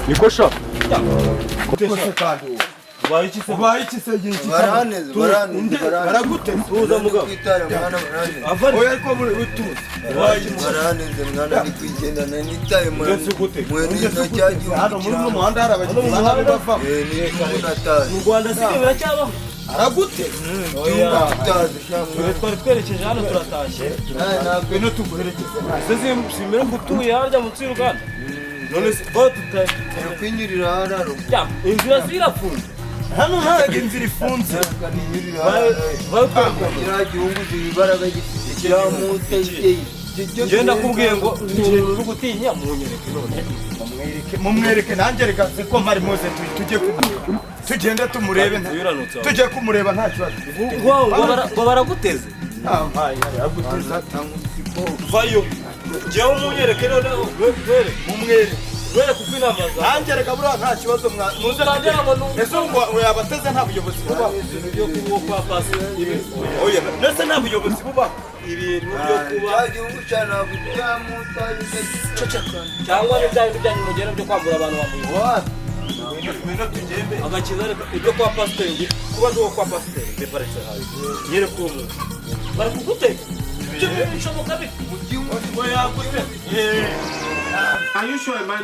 Nikosha. Nikosha kandi. Ubaiki se yiki. Baraneze. Baragute. Tuza mugabo. Avari. Oya ariko muri utuze. Baraneze mwana ari kwigendana nitaye mwana. Mwene cyagiye. Hano muri uno muhanda hari abagizi bava. Ni kumutataye. Mu Rwanda sike biracyabaho. Aragute. Oya tutaze shamwe. Twari twerekeje hano turatashye. Ntabwo no tuguherekeza. Seze simera gutuye harya mu Uganda. None sport tutaye. Kwinyurira hararo. Ya, inzira zirafunze. Hano ntabwo inzira ifunze. Kiriya gihugu zibaraga gifite kiramuteye. Genda kubwiye ngo uri gutinya munyereke none. Mumwereke nanjye reka ko mari muze tujye tugende tumurebe tujye kumureba nta kibazo. Ngo baraguteze. Mpaye aguteza tamusiko. Vayo. Jewe munyereke none were mumwereke. Were kukwinamaza. Nanjye reka bura nta kibazo muze nanjye ngo ese ngo yabateze nta buyobozi buba. Byo kuwo kwa pasi. Oya nese nta buyobozi buba. Ibintu byo kuba igihugu cyane gutamutaye cyangwa n'ibyanyu mugera byo kwambura abantu bamuye. Ibintu tugende. Agakiza ibyo kwa pasiteri kuba zo kwa pasiteri deparetse hawe. Nyere ko umuntu. Bari kuguteka. Cyo bishoboka bite? Mu gihugu yagute. Are you sure, man?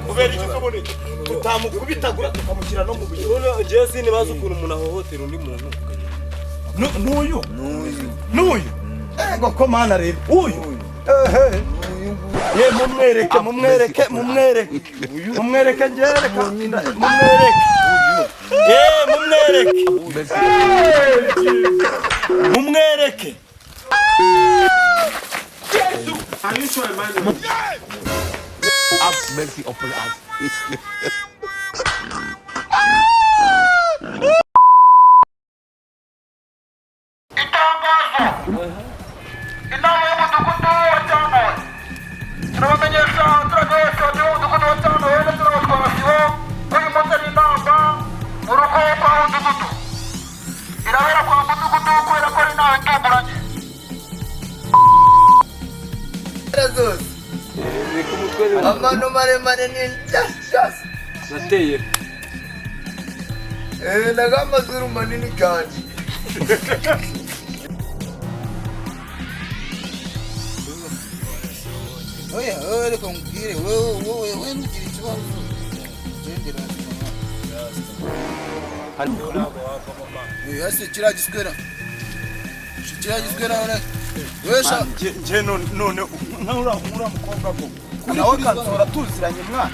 Kubera iki sobone tutamukubitagura tukamushyira no mu buye. None Jesse ni bazi ukuntu umuntu ahohotera undi muntu. N'uyu ego ko mana rero uyu ye mumwereke ngereka mumwereke Are you sure, man? Have mercy upon us. Inama y'umudugudu wa Cyangombwa turabamenyesha turagesha umudugudu wa Cyangombwa turabaswasiho uyu munsi ari inama mu rugo kwa mudugudu irabera kwa mudugudu kubera ko ari inama itunguranye zose amano maremare ni njyas Nateye. n'agamazuru manini cyane. Oya reka nkubwire wowe ntugira ikibazo gendera hasi kiriya giswera none wesha nje none nk'uriya mukobwa ko nawe kansora tuziranye mwana